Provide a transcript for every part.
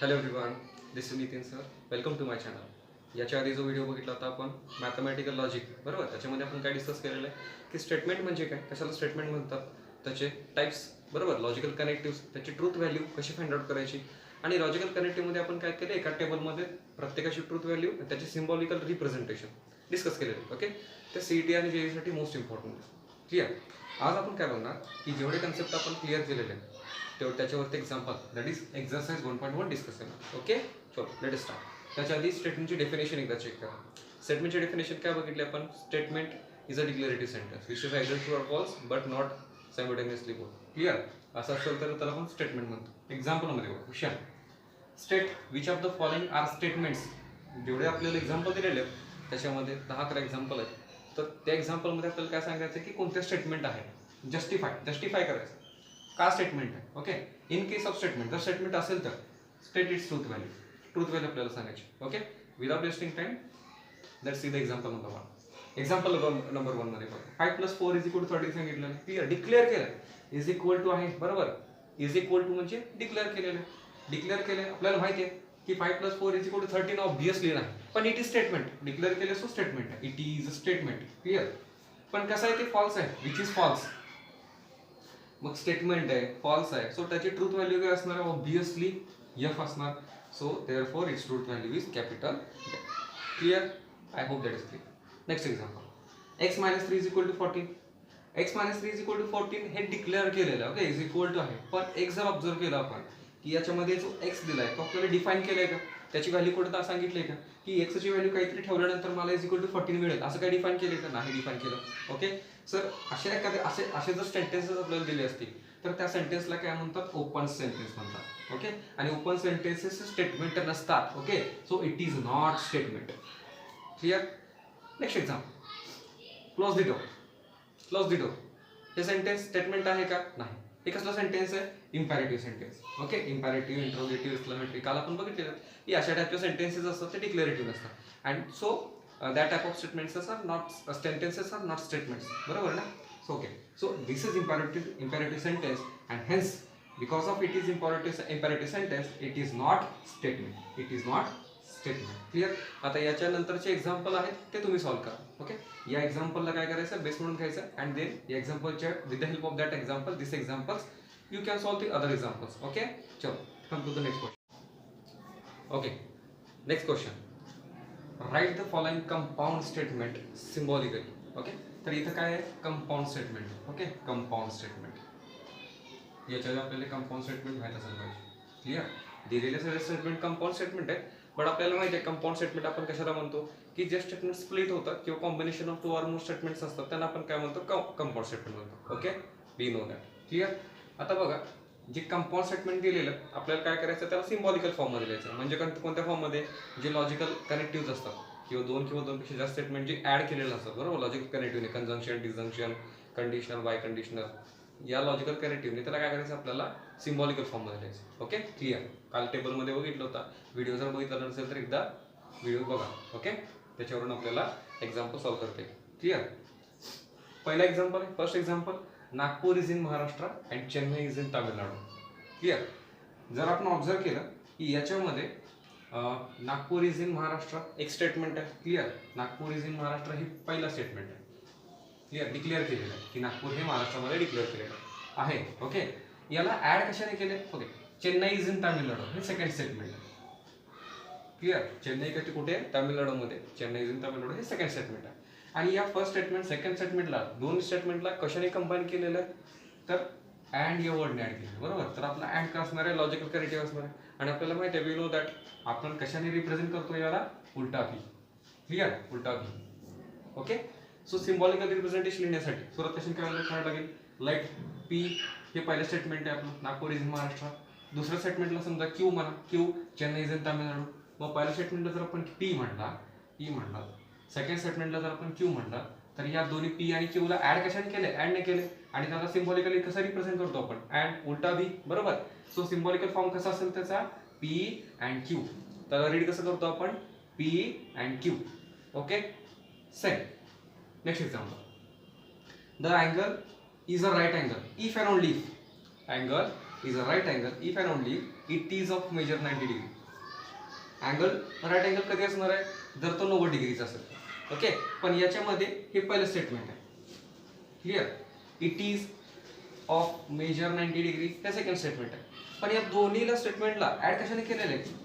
Hello everyone, this is Nitin sir. Welcome to my channel. याच्या आधी जो व्हिडिओ बघितला होता आपण मॅथमॅटिकल लॉजिक, बरोबर. त्याच्यामध्ये आपण काय डिस्कस केलेलं आहे की स्टेटमेंट म्हणजे काय, कशाला स्टेटमेंट म्हणतात, त्याचे टाईप्स, बरोबर. लॉजिकल कनेक्टिव्स, त्याची ट्रूथ व्हॅल्यू कशी फाइंड आउट करायची. आणि लॉजिकल कनेक्टिव्हमध्ये आपण काय केलं, एका टेबलमध्ये प्रत्येकाची ट्रूथ व्हॅल्यू त्याची सिम्बॉलिकल रिप्रेझेंटेशन डिस्कस केलेलं. ओके, ते CET आणि JEE मोस्ट इम्पॉर्टंट आहे. क्लिअर. आज आपण काय बघणार की जेवढे कन्सेप्ट आपण क्लिअर केलेले आहेत तेवढं त्याच्यावरती example, that is exercise 1.1 discuss करणार. ओके, चलो लेट अस स्टार्ट. त्याच्या आधी स्टेटमेंटची डेफिनेशन एकदा चेक करा. स्टेटमेंटची डेफिनेशन काय बघितली आपण, statement is a declarative sentence which is either true or false but not simultaneously both. Clear. असं असेल तर त्याला आपण स्टेटमेंट म्हणतो. एक्झाम्पलमध्ये बघा, question state which of the following are statements. जेवढे आपल्याला एक्झाम्पल दिलेले आहेत त्याच्यामध्ये 10-11 एक्झाम्पल आहेत. तर त्या एक्झाम्पलमध्ये आपल्याला काय सांगायचं की कोणते स्टेटमेंट आहे. जस्टिफाय करायचं का स्टेटमेंट आहे. Okay, in case of statement, जर स्टेटमेंट असेल तर स्टेट इट्स ट्रूथ व्हॅल्यू आपल्याला सांगायची. Okay, without wasting time let's see the example number 1. Example number 1 मध्ये बघा, 5 + 4 = 30 सांगितलं. क्लिअर, डिक्लेअर केलं इज इक्वल टू आहे, बरोबर. इज इक्वल टू म्हणजे डिक्लेअर केलेलं आहे. डिक्लेअर केले आपल्याला माहिती आहे की 5 + 4 = 13 ऑब्विसली नाही, पण इट इज स्टेटमेंट. डिक्लेअर केले सो स्टेटमेंट आहे, it is a statement. Clear. पण कसं आहे ते फॉल्स आहे, विच इज फॉल्स. मग स्टेटमेंट आहे, फॉल्स आहे, सो त्याची ट्रूथ व्हॅल्यू काय असणार आहे, ऑब्विसली F असणार. So therefore its truth value is capital F. Clear. I hope that is clear. Next example, x - 3 = 14. x - 3 = 14 हे डिक्लेअर केलेलं आहे. ओके, इज इक्वल टू आहे. पण एक जर ऑब्झर्व केलं आपण की याच्यामध्ये जो x दिलाय तो आपल्याला डिफाईन केलाय का, त्याची व्हॅल्यू कुठं सांगितली का की x ची व्हॅल्यू काहीतरी ठेवल्यानंतर मला इज इक्वल टू 14 मिळेल, असं काय डिफाईन केले का, नाही डिफाईन केलं. ओके सर, असे जर सेंटेन्सेस आपल्याला दिले असतील तर त्या सेंटेन्सला काय म्हणतात, ओपन सेंटेन्स म्हणतात. ओके, आणि ओपन सेंटेन्सेस स्टेटमेंट नसतात. Okay, so it is not statement. Clear. Next example, close the door. हे सेंटेन्स स्टेटमेंट आहे का, नाही. हे कसलं सेंटेन्स आहे, इम्पॅरेटिव्ह सेंटेन्स. ओके, इम्पॅरेटिव्ह, इंट्रोगेटिव्ह, एक्सक्लेमेटरी काल आपण बघितलेलं की अशा टाईपचे सेंटेन्सेस असतात ते डिक्लेरेटिव्ह नसतात. And so that type of statements are not sentences are not statements, बरोबर ना. So okay, so this is imperative sentence and hence because of it is imperative sentence it is not statement. It is not statement. Clear. आता याच्या नंतरचे example आहेत ते तुम्ही solve करा. Okay, या एक्झाम्पलला काय करायचं, बेस म्हणून घ्यायचं अँड देन या एक्झाम्पलच्या with the help of that example, this examples you can solve the other examples. Okay, चलो come to the next question. Okay, next question, write the following compound statement symbolically. Okay, तर इथं काय आहे, compound statement. Okay, compound statement. याच्यावर आपल्याला compound statement माहित असेल पाहिजे. क्लिअर. दिलेले सगळे स्टेटमेंट कंपाऊंड स्टेटमेंट आहे, पण आपल्याला माहिती आहे कंपाऊंड स्टेटमेंट आपण कशाला म्हणतो की जे स्टेटमेंट स्प्लिट होतात किंवा combination of 2 or more statements असतात त्यांना आपण काय म्हणतो, कंपाऊंड स्टेटमेंट म्हणतो. Okay, we know that. Clear. आता बघा, जे कंपाऊंड स्टेटमेंट दिलेलं आपल्याला काय करायचं, त्याला सिम्बॉलिकल फॉर्ममध्ये लिहायचं. म्हणजे कोणत्या फॉर्ममध्ये, जे लॉजिकल कनेक्टिव्ह असतात किंवा 2 किंवा 2 पेक्षा जास्त स्टेटमेंट जे ऍड केलेलं असतात, बरोबर. लॉजिकल कनेक्टिव्हने conjunction, disjunction, conditional, biconditional, या लॉजिकल कनेक्टिव्हने त्याला काय करायचं, आपल्याला सिम्बॉलिकल फॉर्ममध्ये लिहायचं. Okay, clear. काल टेबलमध्ये बघितलं होता, व्हिडिओ जर बघितला नसेल तर एकदा व्हिडिओ बघा. ओके, त्याच्यावरून आपल्याला एक्झाम्पल सॉल्व्ह करते. क्लिअर. पहिला एक्झाम्पल आहे, first example, Nagpur is in Maharashtra and Chennai is in Tamil Nadu. Clear. जर आपण ऑब्झर्व केलं की याच्यामध्ये नागपूर इज इन महाराष्ट्र एक स्टेटमेंट आहे. Clear. Nagpur is in Maharashtra ही पहिला स्टेटमेंट आहे. क्लिअर, डिक्लेअर केलेलं आहे की नागपूर हे महाराष्ट्रामध्ये डिक्लेअर केलेलं आहे. ओके, याला ऍड कशाने केले, okay, Chennai is in Tamil Nadu हे सेकंड स्टेटमेंट आहे. क्लिअर. चेन्नई कधी कुठे, तामिळनाडूमध्ये, चेन्नई इज इन तामिळनाडू हे सेकंड स्टेटमेंट आहे. आणि या फर्स्ट स्टेटमेंट, सेकंड स्टेटमेंटला, दोन स्टेटमेंटला कशाने कंबाईन केलेलं आहे, तर अँड या वर्डने ऍड केलं, बरोबर. तर आपला अँड का असणार आहे, लॉजिकल कनेक्टिव्ह असणार आहे. आणि आपल्याला माहिती आहे, वी नो दॅट, आपण कशाने रिप्रेझेंट करतो याला, उलटा भी. क्लिअर, उलटा भी. ओके, सो सिम्बॉलिकल रिप्रेझेंटेशन लिहिण्यासाठी सुरुवात कशी करायला लागेल, लाईक पी हे पहिलं स्टेटमेंट आहे आपलं, नागपूर इज इन महाराष्ट्र. दुसऱ्या स्टेटमेंटला समजा क्यू म्हणा, Q Chennai is in Tamil Nadu. मग पहिल्या स्टेटमेंटला जर आपण पी म्हणला, सेकंड स्टेटमेंटला जर आपण क्यू म्हणला, तर या दोन्ही पी आणि क्यूला ऍड कशाने केले, ऍडने केले. आणि त्याला सिम्बॉलिकली कसं रिप्रेझेंट करतो आपण, ऍड उलटा भी, बरोबर. सो सिम्बॉलिकल फॉर्म कसा असेल त्याचा, पी अँड क्यू. त्याला रीड कसं करतो आपण, P and Q. Okay, same. Next example, the angle is a right angle if and only if. Angle is a right angle if and only it is of major 90 degree. Angle right angle कधी असणार आहे जर तो 90 डिग्रीचा असेल. Okay, पण याच्यामध्ये हे पहिलं स्टेटमेंट आहे. Clear, it is of major 90 degree हे सेकंड स्टेटमेंट आहे. पण या दोन्हीला स्टेटमेंटला ऍड कशाने केलेलं आहे?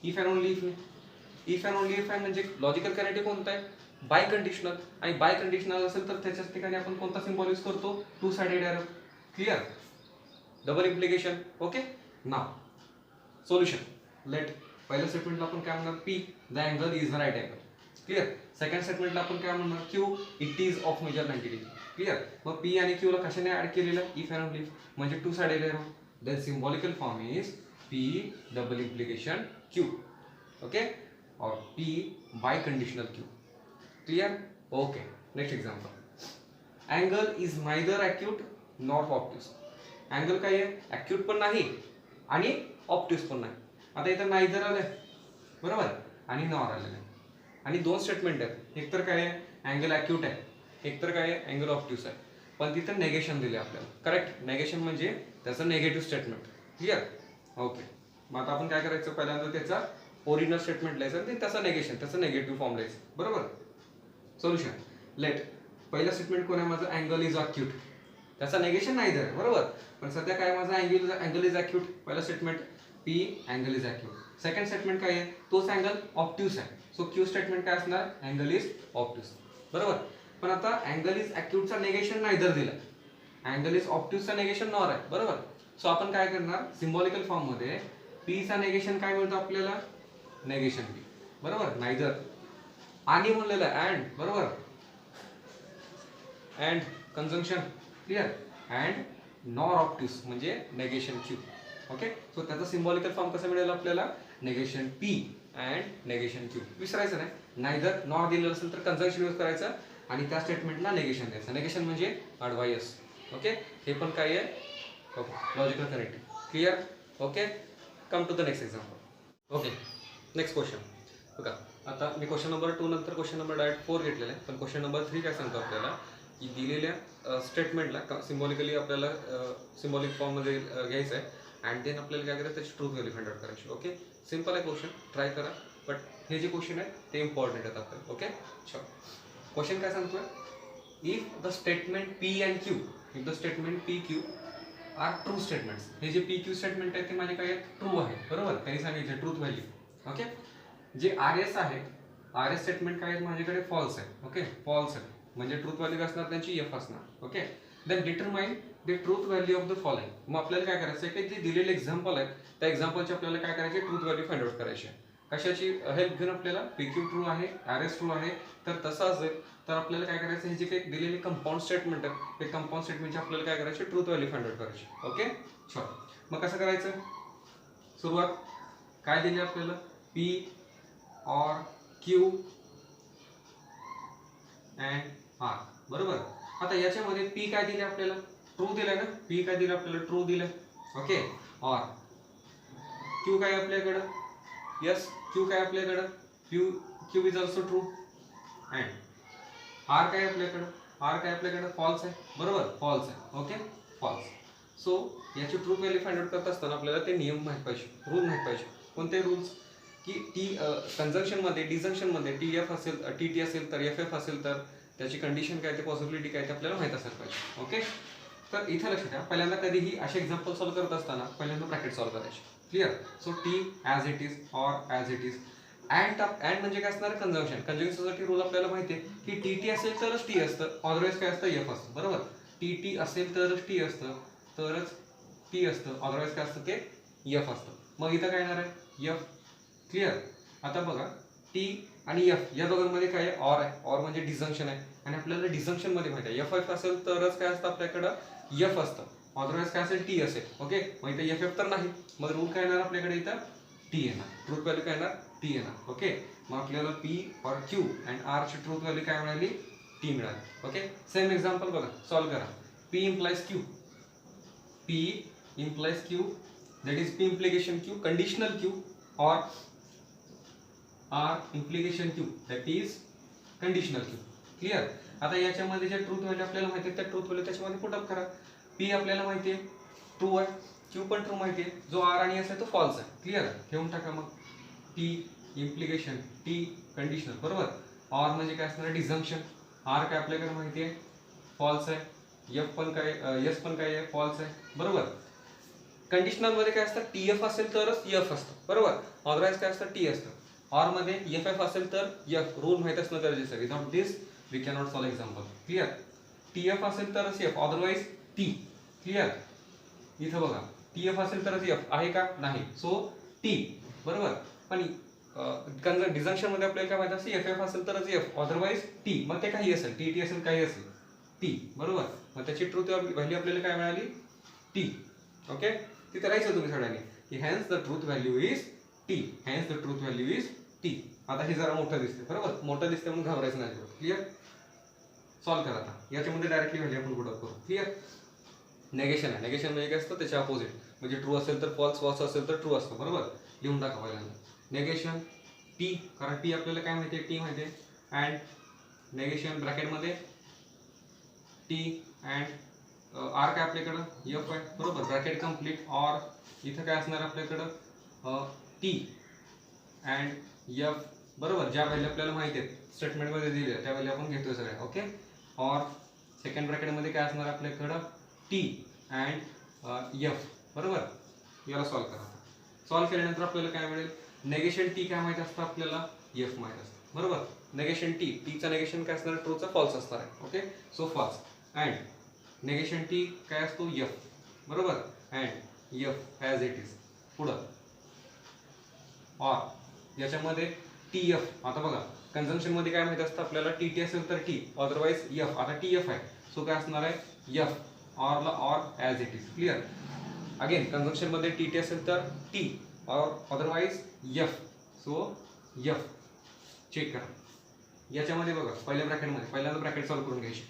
If and only if. If and only if म्हणजे लॉजिकल कनेक्टिव कोणता आहे? Biconditional. आणि बाय कंडिशनल असेल तर त्याच्याच ठिकाणी आपण कोणता सिम्बॉल यूज करतो? Two sided arrow. Clear, double implication. Okay, now solution. Let पहिल्या स्टेटमेंटला आपण काय म्हणणार? P the angle is the right angle. Clear. Second स्टेटमेंटला आपण काय म्हणणार? Q it is of major 90 degree. Clear. मग पी आणि क्यू ला कशाने ऍड केलेलं? इफ अँड ओनली म्हणजे two sided arrow. Then symbolical form is P double implication Q. Okay, और P by conditional Q. Clear? Okay. Next example. Angle is neither acute nor obtuse. Angle काय आहे? acute पण नाही आणि obtuse पण नाही. आता इथं neither आलंय, बरोबर, आणि nor आलेलं आहे. आणि दोन स्टेटमेंट आहेत. एक तर काय आहे? अँगल acute आहे, एक तर काय आहे? अँगल obtuse आहे. पण तिथं नेगेशन दिले आपल्याला. करेक्ट. नेगेशन म्हणजे त्याचं नेगेटिव्ह स्टेटमेंट. क्लिअर. ओके, मग आता आपण काय करायचं? पहिल्यांदा त्याचा ओरिजिनल स्टेटमेंट लिहायचं आणि त्याचं नेगेशन, त्याचं नेगेटिव्ह फॉर्म लिहायचं. बरोबर. सोल्युशन. लेट पहिलं स्टेटमेंट कोण आहे माझं? Angle is acute. त्याचं नेगेशन नाही आहे, बरोबर. पण सध्या काय माझं? Angle is acute. पहिलं statement P angle is acute. Second statement काय आहे? तोच अँगल ऑब्ट्यूस आहे. सो क्यू स्टेटमेंट काय असणार? Angle is obtuse. बरोबर. पण आता अँगल इज अक्यूटचा नेगेशन नाहीदर दिला, अँगल इज ऑब्ट्यूसचा नेगेशन नॉर आहे. बरोबर. सो आपण काय करणार? सिम्बॉलिकल फॉर्म मध्ये पी चा नेगेशन काय मिळतो आपल्याला? Negation P. बरोबर. नाहीदर आणि म्हणलेलं अँड. बरोबर. And conjunction. Clear. And nor obtuse म्हणजे नेगेशन क्यू. ओके, सो त्याचा सिम्बॉलिकल फॉर्म कसा मिळेल आपल्याला? Negation P and negation Q. विसरायचं नाही. नाहीदर नॉर दिलेलं असेल तर कंजंक्शन यूज करायचं आणि त्या स्टेटमेंटला नेगेशन द्यायचं. नेगेशन म्हणजे अडवायस. ओके, हे पण काय आहे? Logical connective. Clear. Okay, come to the next example. Okay, next question बघा. आता मी क्वेश्चन नंबर 2 नंतर क्वेश्चन नंबर डायरेक्ट 4 घेतलेला आहे. पण क्वेश्चन नंबर 3 काय सांगतो आपल्याला की दिलेल्या स्टेटमेंटला सिम्बॉलिकली आपल्याला सिम्बॉलिक फॉर्ममध्ये घ्यायचं आहे अँड देन आपल्याला काय करायचं? त्याची ट्रूथ व्हॅल्यू फाइंड आउट करायची. ओके, सिम्पल आहे क्वेश्चन, ट्राय करा. बट हे जे क्वेश्चन आहे ते इम्पॉर्टंट आहेत आपल्याला. ओके, चलो. क्वेश्चन काय सांगतोय? If the statement P and Q, if the statement P Q are true statements. हे जे पी क्यू स्टेटमेंट आहे ते माझे काय ट्रू आहे. बरोबर. त्यांनी सांगितलं ट्रूथ व्हॅल्यू. ओके, जे आर एस आहे, आर एस स्टेटमेंट काय आहे माझ्याकडे? फॉल्स आहे. ओके, फॉल्स आहे म्हणजे ट्रूथ व्हॅल्यू असणार त्यांची एफ असणार. Okay, then determine the truth value of the following. मग आपल्याला काय करायचं आहे की जे दिलेले एक्झाम्पल आहेत त्या एक्झाम्पलची आपल्याला काय करायचे? ट्रूथ व्हॅल्यू फाइंड आउट करायची आहे. कशाची हेल्प घेऊन? आपल्याला पी क्यू ट्रू आहे, आर एस ट्रू आहे, तर तसं असेल तर आपल्याला काय करायचं? हे जे काही दिलेले कंपाऊंड स्टेटमेंट आहे ते कंपाऊंड स्टेटमेंटची आपल्याला काय करायचे? ट्रूथ व्हॅल्यू फाइंड आउट करायची. ओके, चल. मग कसं करायचं? सुरुवात काय दिली आपल्याला? पी और क्यू अँड आर. बरोबर. आता याच्यामध्ये पी काय दिले आपल्याला? ट्रू दिलाय ना. पी काय दिलं आपल्याला? ट्रू दिलं. ओके, और क्यू काय आपल्याकडं? यस, क्यू काय आपल्याकडं? Q is also true. And R काय आपल्याकडं? आर काय आपल्याकडं? फॉल्स आहे. बरोबर, फॉल्स आहे. Okay, false. सो याची ट्रूथ व्हॅल्यू फाइंड आउट करत असताना आपल्याला ते नियम माहित पाहिजे, रूल माहित पाहिजे. कोणते रूल्स? की टी कंजंक्शन मध्ये, डिजंक्शन मध्ये टी एफ असेल, टी टी असेल तर एफ एफ असेल तर त्याची कंडिशन काय, ते पॉसिबिलिटी काय ते आपल्याला माहित असायला पाहिजे. ओके, तर इथे लक्षात घ्या. पहिल्यांदा कधीही असे एक्झाम्पल सॉल्व्ह करत असताना पहिल्यांदा ब्रॅकेट सॉल्व्ह करायचे. Clear. So T as it is or as it is. And म्हणजे काय असणार? कंजंक्शन. कंजंक्शनसाठी रूल आपल्याला माहिती आहे की टी टी असेल तरच टी असतं, अदरवाईज काय असतं? एफ असतं. बरोबर. टी टी असेल तरच टी असतं, तरच टी असतं, अदरवाईज काय असतं? ते एफ असतं. मग इथं काय येणार आहे? एफ. क्लिअर. आता बघा, टी आणि एफ या दोघांमध्ये काय आहे? ऑर आहे. ऑर म्हणजे डिजंक्शन आहे आणि आपल्याला डिजंक्शन मध्ये माहिती आहे एफ एफ असेल तरच काय असतं आपल्याकडं? एफ असतं, अदरवाईज काय असेल? टी असेल. ओके, मग इथं एफ एफ तर नाही. मग रूल काय येणार आपल्याकडे? इथं टी येणार. ट्रूथ व्हॅल्यू काय येणार? टी येणार. ओके, मग आपल्याला पी और क्यू अँड आर ची ट्रूथ व्हॅल्यू काय मिळाली? टी मिळाली. ओके, सेम एक्झाम्पल बघा, सॉल्व्ह करा. P implies Q, P implies Q, that is P implication Q, conditional Q, or R implication Q, that is conditional Q. Clear. आता याच्यामध्ये जे truth value आपल्याला माहिती आहे त्या ट्रूथ व्हॅल्यू त्याच्यामध्ये पुट अप करा. P आपल्याला माहिती आहे ट्रू आहे, क्यू पण ट्रू माहिती आहे, जो आर आणि एस आहे तो फॉल्स आहे. क्लिअर ठेवून टाका मग. टी इम्प्लिकेशन, टी कंडिशनल, बरोबर. ऑर म्हणजे काय असणार डिझंक्शन. आर काय आपल्याकडे माहिती आहे फॉल्स आहे. एफ पण काय एस पण काय आहे फॉल्स आहे, बरोबर. कंडिशनल मध्ये काय असतं टी एफ असेल तरच एफ असतं, बरोबर. अदरवाईज काय असतं टी असतं. ऑर मध्ये एफ एफ असेल तर एफ. रूल माहित असणं गरजेचं आहे. Without this we cannot solve example. Clear. T F असेल तरच एफ, अदरवाईज टी. क्लिअर. इथं बघा टी एफ असेल तरच एफ आहे का नाही, सो टी, बरोबर. पण डिझंक्शन मध्ये आपल्याला काय माहिती असते एफ एफ असेल तरच एफ, अदरवाईज टी. मग ते काही असेल, टी टी असेल काही असेल, टी, बरोबर. मग त्याची ट्रूथ व्हॅल्यू आपल्याला काय मिळाली टी. ओके. तिथे राहायचं तुम्ही सगळ्यांनी की hence the truth value is T. Hence the truth value is T. आता हे जरा मोठं दिसते, बरोबर. मोठं दिसते म्हणून घाबरायचं नाही. क्लिअर. सॉल्व करा आता. याच्यामध्ये डायरेक्टली व्हॅल्यू आपण पुढे करू. क्लिअर. नेगेशन आहे. नेगेशन म्हणजे काय असतं त्याच्या अपोजिट. म्हणजे ट्रू असेल तर फॉल्स, फॉल्स असेल तर ट्रू असतं, बरोबर. लिहून टाका पहिल्यांदा. नेगेशन टी, कारण टी आपल्याला काय माहिती आहे टी माहिती आहे. अँड नेगेशन ब्रॅकेटमध्ये टी अँड आर काय आपल्याकडं एफ आहे, बरोबर. Bracket complete. ऑर इथं काय असणार आपल्याकडं टी अँड एफ, बरोबर. ज्या व्हॅल्यू आपल्याला माहिती आहेत स्टेटमेंटमध्ये दिल्या त्या व्हॅल्यू आपण घेतोय सगळ्या. ओके. ऑर सेकंड ब्रॅकेटमध्ये काय असणार आपल्याकडं टी अँड एफ, बरोबर. याला सॉल्व करा. सॉल्व केल्यानंतर आपल्याला काय मिळेल नेगेशन टी काय माहिती असतं आपल्याला एफ माहिती असतं, बरोबर. नेगेशन टी, टीचा नेगेशन काय असणार ट्रूचा फॉल्स असणार आहे. Okay. So false. And negation T काय असतो एफ, बरोबर. And F as it is. पुढं ऑर याच्यामध्ये टी एफ. आता बघा कन्झम्पशन मध्ये काय माहिती असतं आपल्याला टी टी असेल तर टी, अदरवाईज एफ. आता टी एफ आहे सो काय असणार आहे एफ. ऑरला or as it is. Clear. Again consumption मध्ये टी टी असेल तर T or otherwise F, so F. Check करा. याच्यामध्ये बघा पहिल्या ब्रॅकेटमध्ये पहिल्यांदा ब्रॅकेट सॉल्व करून घ्यायची.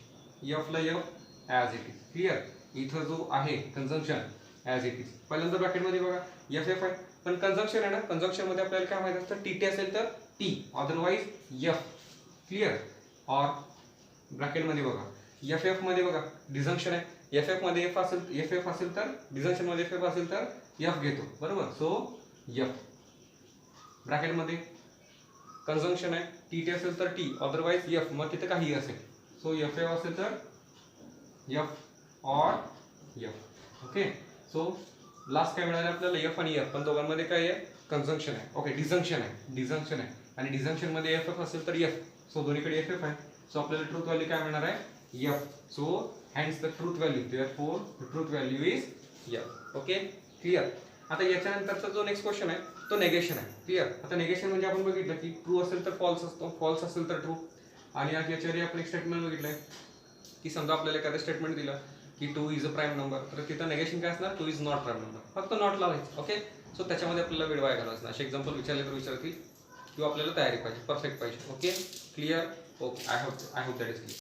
एफला F as it is. Clear. इथं जो आहे कन्झम्पशन ॲज इट इज. पहिल्यांदा ब्रॅकेटमध्ये बघा एफ एफ आहे, पण कन्झम्पशन आहे ना, कन्झम्पशन मध्ये आपल्याला काय माहिती असतं टी टी असेल तर टी, अदरवाईज एफ. क्लिअर. और ब्रॅकेटमध्ये बघा एफ एफ मध्ये बघा डिझंक्शन आहे. एफ एफ मध्ये एफ असेल तर डिझंक्शन मध्ये एफ एफ असेल तर एफ घेतो, बरोबर. So F. ब्रॅकेटमध्ये कन्झम्पशन आहे टी टी असेल तर टी, अदरवाईज एफ. मग तिथे काही असेल सो एफ एफ असेल तर F or F. Okay. So last काय मिळालं आपल्याला एफ आणि एफ, पण दोघांमध्ये काय आहे कन्झम्पशन आहे. ओके. डिझंक्शन आहे आणि डिझंक्शन मध्ये एफ एफ असेल तर एफ, सो दोन्हीकडे एफ एफ आहे. सो आपल्याला ट्रूथ व्हॅल्यू काय मिळणार आहे F. So hence the truth value, therefore the truth value is F. Okay. Clear. आता याच्यानंतरचा जो नेक्स्ट क्वेश्चन आहे तो नेगेशन आहे. क्लिअर. आता नेगेशन म्हणजे आपण बघितलं की ट्रू असेल तर फॉल्स असतो, फॉल्स असेल तर ट्रू. आणि याच्यावर आपण एक स्टेटमेंट बघितलंय की समजा आपल्याला एखादं स्टेटमेंट दिलं की 2 इज अ प्राईम नंबर, तर तिथं नेगेशन काय असणार 2 इज नॉट प्राईम नंबर. फक्त नॉट लावायचं. ओके. सो त्याच्यामध्ये आपल्याला वेळ वाया घालवायचा. असे एक्झाम्पल विचारले तर विचारतील किंवा आपल्याला तयारी पाहिजे, परफेक्ट पाहिजे. Okay. Clear. Okay. I hope that is clear.